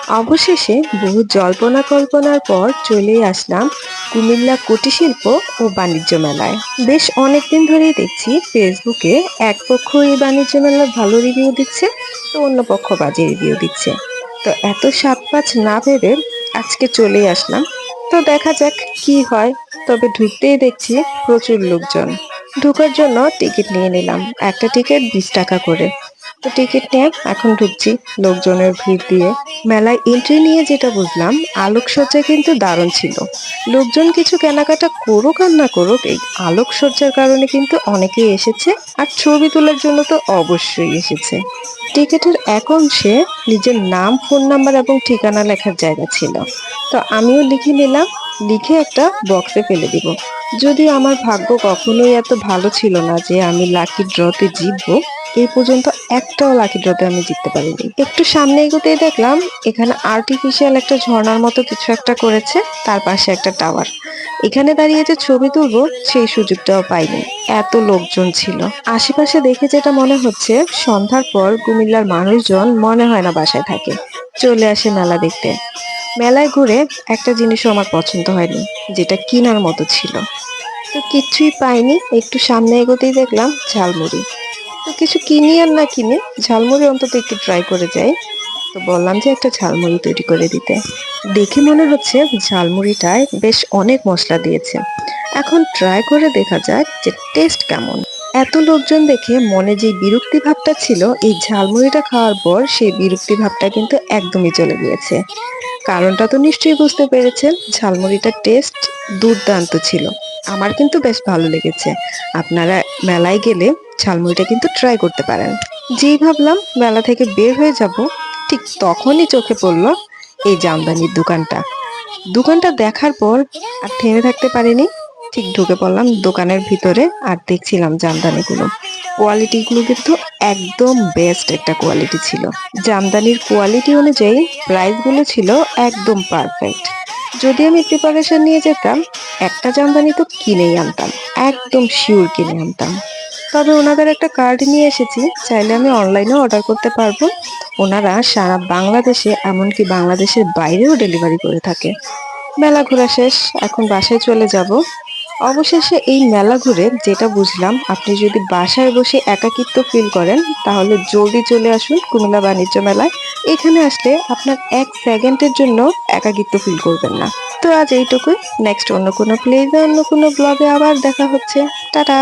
অবশেষে বহু জল্পনা কল্পনার পর চলেই আসলাম কুমিল্লা কুটিরশিল্প ও বাণিজ্য মেলায়। বেশ অনেকদিন ধরেই দেখছি ফেসবুকে এক পক্ষ এই বাণিজ্য মেলার ভালো রিভিউ দিচ্ছে, তো অন্য পক্ষ বাজে রিভিউ দিচ্ছে। তো এত সাত পাঁচ না ভেবে আজকে চলেই আসলাম। তো দেখা যাক কি হয়। তবে ঢুকতেই দেখছি প্রচুর লোকজন। ঢোকার জন্য টিকিট নিয়ে নিলাম, একটা টিকিট 20 টাকা করে। তো টিকিট নিয়ে এখন ঢুকছি লোকজনের ভিড় দিয়ে। মেলায় এন্ট্রি নিয়ে যেটা বুঝলাম, আলোকসজ্জা কিন্তু দারুণ ছিল। লোকজন কিছু কেনাকাটা করুক আর না করুক, এই আলোকসজ্জার কারণে কিন্তু অনেকেই এসেছে। আর ছবি তোলার জন্য তো অবশ্যই এসেছে। টিকিটের এক অংশে নিজের নাম, ফোন নাম্বার এবং ঠিকানা লেখার জায়গা ছিল। তো আমিও লিখে নিলাম, লিখে একটা বক্সে ফেলে দিব। যদিও আমার ভাগ্য কখনোই এত ভালো ছিল না যে আমি লাকি ড্রতে জিতবো। এই পর্যন্ত একটাও লাকি ড্রতে আমি জিততে পারিনি। একটু সামনে এগোতেই দেখলাম এখানে আর্টিফিশিয়াল একটা ঝর্ণার মতো কিছু একটা করেছে, তার পাশে একটা টাওয়ার। এখানে দাঁড়িয়ে যে ছবি তুলবো সেই সুযোগটাও পাইনি, এত লোকজন ছিল। আশেপাশে দেখে যেটা মনে হচ্ছে, সন্ধ্যার পর কুমিল্লার মানুষজন মনে হয় না বাসায় থাকে, চলে আসে মেলা দেখতে। মেলায় ঘুরে একটা জিনিসও আমার পছন্দ হয়নি, যেটা কিনার মতো ছিল। তো কিচ্ছুই পাইনি। একটু সামনে এগোতেই দেখলাম ঝালমুড়ি। তো কিছু কিনি আর না কিনে ঝালমুড়ি অন্তত একটু ট্রাই করে যাই। তো বললাম যে একটা ঝালমুড়ি তৈরি করে দিতে। দেখে মনে হচ্ছে ঝালমুড়িটায় বেশ অনেক মশলা দিয়েছে। এখন ট্রাই করে দেখা যাক যে টেস্ট কেমন। এত লোকজন দেখে মনে যে বিরক্তি ভাবটা ছিল, এই ঝালমুড়িটা খাওয়ার পর সেই বিরক্তি ভাবটা কিন্তু একদমই চলে গিয়েছে। কারণটা তো নিশ্চয়ই বুঝতে পেরেছেন, ঝালমুড়িটার টেস্ট দুর্দান্ত ছিল। আমার কিন্তু বেশ ভালো লেগেছে। আপনারা মেলায় গেলে ঝালমুড়িটা কিন্তু ট্রাই করতে পারেন। যেই ভাবলাম মেলা থেকে বের হয়ে যাব, ঠিক তখনই চোখে পড়লো এই জামদানির দোকানটা। দোকানটা দেখার পর আর থেমে থাকতে পারিনি। ঠিক ঢুকে পড়লাম দোকানের ভিতরে আর দেখছিলাম জামদানিগুলো। কোয়ালিটিগুলো কিন্তু একদম বেস্ট একটা কোয়ালিটি ছিল। জামদানির কোয়ালিটি অনুযায়ী প্রাইসগুলো ছিল একদম পারফেক্ট। যদি আমি প্রিপারেশন নিয়ে যেতাম, একটা জামদানি তো কিনেই আনতাম, একদম শিওর কিনে আনতাম। তবে ওনাদের একটা কার্ড নিয়ে এসেছি, চাইলে আমি অনলাইনেও অর্ডার করতে পারবো। ওনারা সারা বাংলাদেশে, এমনকি বাংলাদেশের বাইরেও ডেলিভারি করে থাকে। মেলা ঘোরা শেষ, এখন বাসায় চলে যাব। অবশেষে এই মেলা ঘুরে যেটা বুঝলাম, আপনি যদি বাসায় বসে একাকিত্ব ফিল করেন, তাহলে জলদি চলে আসুন কুমিল্লা বাণিজ্য মেলায়। এখানে আসলে আপনার এক সেকেন্ডের জন্য একাকিত্ব ফিল করবেন না। তো আজ এইটুকুই। নেক্সট অন্য কোনো প্লেজে, অন্য কোনো ব্লগে আবার দেখা হচ্ছে। টাটা।